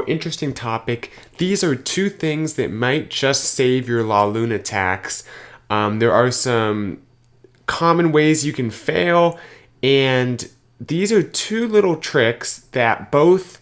interesting topic. These are two things that might just save your LaLoon attacks. There are some common ways you can fail, and these are two little tricks that both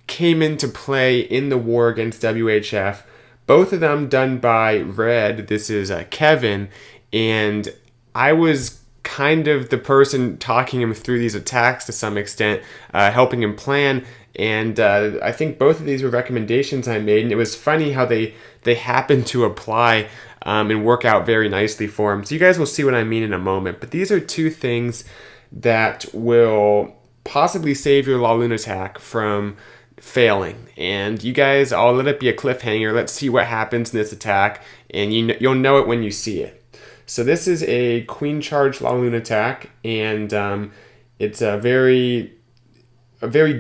came into play in the war against WHF. Both of them done by Red. This is Kevin, and I was kind of the person talking him through these attacks to some extent, helping him plan. And I think both of these were recommendations I made, and it was funny how they happened to apply and work out very nicely for him. So you guys will see what I mean in a moment. But these are two things that will possibly save your LaLoon attack from failing. And you guys, I'll let it be a cliffhanger. Let's see what happens in this attack, and you'll know it when you see it. So this is a queen charge LaLoon attack, and it's a very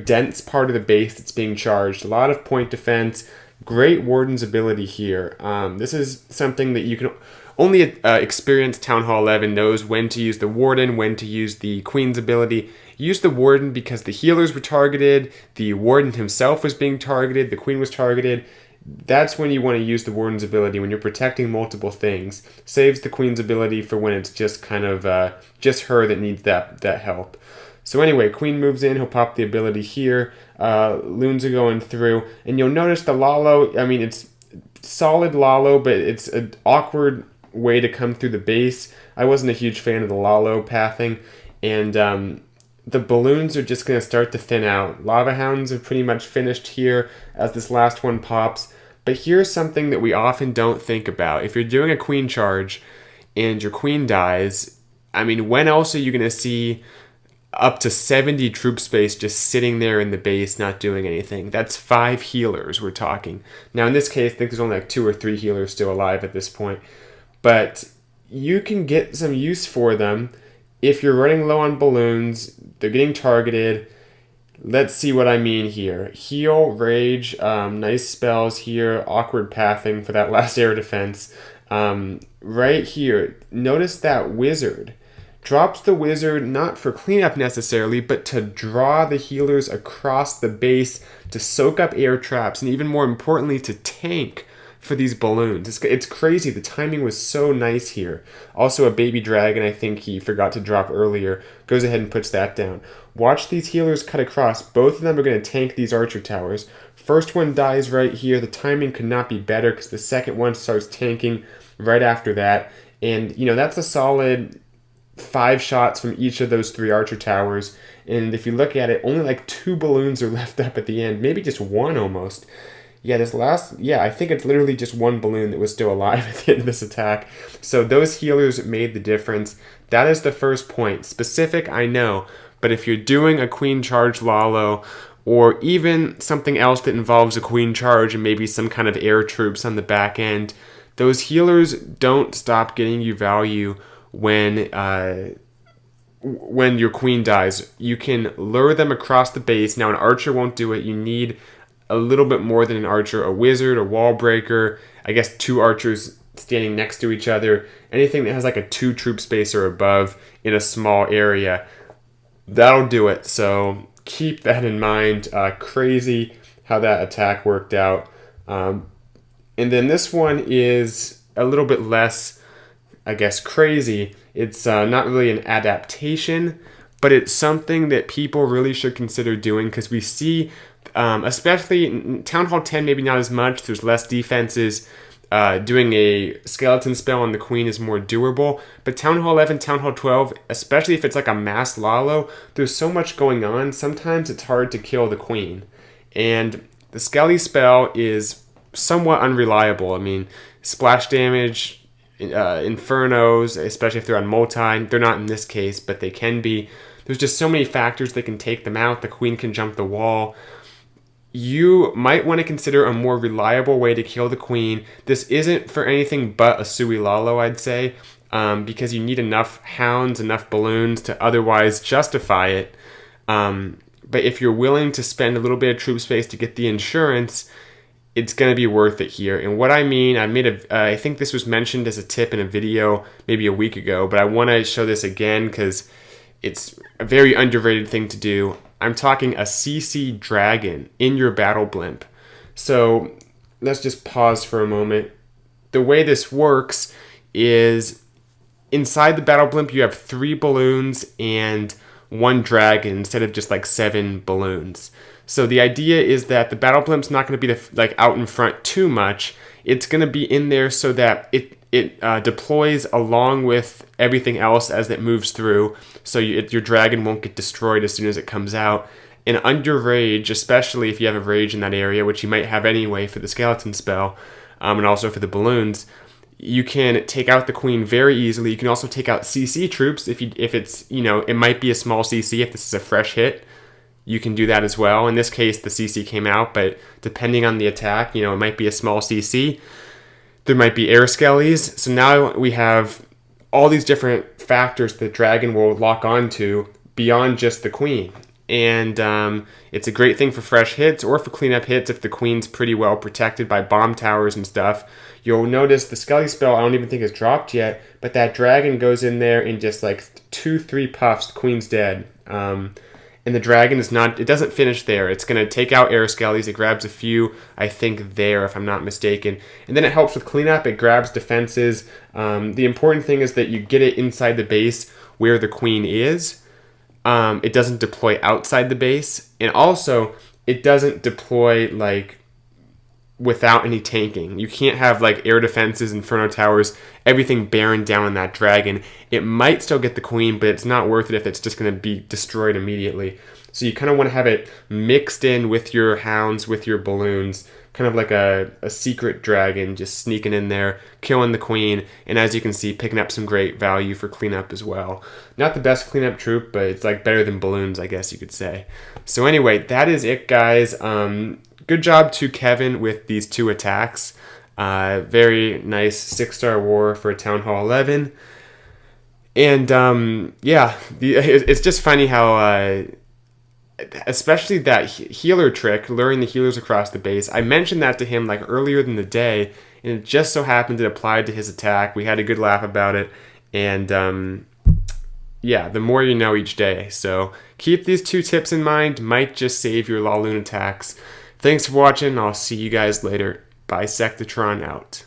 dense part of the base that's being charged. A lot of point defense, great Warden's ability here. This is something that you can only experienced Town Hall 11 knows when to use the Warden, when to use the Queen's ability. Use the Warden because the healers were targeted, the Warden himself was being targeted, the Queen was targeted. That's when you want to use the Warden's ability, when you're protecting multiple things. Saves the Queen's ability for when it's just kind of just her that needs that help. So anyway, Queen moves in, he'll pop the ability here. Loons are going through, and you'll notice the Lalo, I mean, it's solid Lalo, but it's an awkward way to come through the base. I wasn't a huge fan of the Lalo pathing, and the balloons are just going to start to thin out. Lava Hounds are pretty much finished here as this last one pops. But here's something that we often don't think about. If you're doing a queen charge and your queen dies, I mean, when else are you going to see up to 70 troop space just sitting there in the base not doing anything? That's 5 healers we're talking. Now in this case, I think there's only like 2 or 3 healers still alive at this point. But you can get some use for them if you're running low on balloons. They're getting targeted. Let's see what I mean here. Heal, Rage, nice spells here. Awkward pathing for that last air defense. Right here, notice that Wizard. Drops the Wizard not for cleanup necessarily, but to draw the healers across the base, to soak up air traps, and even more importantly, to tank for these balloons. It's crazy. The timing was so nice here. Also a baby dragon, I think he forgot to drop earlier, goes ahead and puts that down. Watch these healers cut across. Both of them are going to tank these archer towers. First one dies right here. The timing could not be better because the second one starts tanking right after that. And, you know, that's a solid 5 shots from each of those 3 archer towers. And if you look at it, only like 2 balloons are left up at the end. Maybe just 1 almost. Yeah, I think it's literally just 1 balloon that was still alive at the end of this attack. So those healers made the difference. That is the first point. Specific, I know, but if you're doing a queen charge Lalo, or even something else that involves a queen charge and maybe some kind of air troops on the back end, those healers don't stop getting you value when your queen dies. You can lure them across the base. Now an archer won't do it. You need a little bit more than an archer, a wizard, a wall breaker, I guess 2 archers standing next to each other, anything that has like a 2 troop space or above in a small area, that'll do it. So keep that in mind. Crazy how that attack worked out. And then this one is a little bit less, I guess, crazy. It's not really an adaptation, but it's something that people really should consider doing because we see, especially in Town Hall 10, maybe not as much. There's less defenses. Doing a skeleton spell on the queen is more doable. But Town Hall 11, Town Hall 12, especially if it's like a mass Lalo, there's so much going on. Sometimes it's hard to kill the queen. And the Skelly spell is somewhat unreliable. I mean, splash damage, infernos, especially if they're on multi, they're not in this case, but they can be. There's just so many factors that can take them out. The queen can jump the wall. You might want to consider a more reliable way to kill the queen. This isn't for anything but a Sui Lalo, I'd say, because you need enough hounds, enough balloons to otherwise justify it. But if you're willing to spend a little bit of troop space to get the insurance, it's going to be worth it here. And what I mean, I think this was mentioned as a tip in a video maybe a week ago, but I want to show this again because it's a very underrated thing to do. I'm talking a CC dragon in your battle blimp. So let's just pause for a moment. The way this works is inside the battle blimp you have 3 balloons and 1 dragon instead of just like 7 balloons. So the idea is that the battle blimp's not going to be like out in front too much. It's going to be in there so that it deploys along with everything else as it moves through, so your dragon won't get destroyed as soon as it comes out. And under rage, especially if you have a rage in that area, which you might have anyway for the skeleton spell, and also for the balloons, you can take out the queen very easily. You can also take out CC troops if it's, it might be a small CC if this is a fresh hit. You can do that as well. In this case, the CC came out, but depending on the attack, it might be a small CC. There might be air skellies. So now we have all these different factors the dragon will lock onto beyond just the queen. And it's a great thing for fresh hits or for cleanup hits if the queen's pretty well protected by bomb towers and stuff. You'll notice the Skelly spell I don't even think is dropped yet, but that dragon goes in there and just like 2-3 puffs, the queen's dead. And the dragon it doesn't finish there. It's going to take out air skellies. It grabs a few, I think, there, if I'm not mistaken. And then it helps with cleanup. It grabs defenses. The important thing is that you get it inside the base where the queen is. It doesn't deploy outside the base. And also, it doesn't deploy, like, without any tanking. You can't have like air defenses, inferno towers, everything bearing down on that dragon. It might still get the queen, but it's not worth it if it's just going to be destroyed immediately. So you kind of want to have it mixed in with your hounds, with your balloons, kind of like a secret dragon just sneaking in there, killing the queen, and as you can see, picking up some great value for cleanup as well. Not the best cleanup troop, but it's like better than balloons, I guess you could say. So anyway, that is it, guys. Good job to Kevin with these 2 attacks. Very nice 6-star war for a Town Hall 11. And it's just funny how, especially that healer trick, luring the healers across the base. I mentioned that to him like earlier in the day, and it just so happened it applied to his attack. We had a good laugh about it. And the more you know each day. So keep these 2 tips in mind. Might just save your LaLoon attacks. Thanks for watching. I'll see you guys later. Bisectatron out.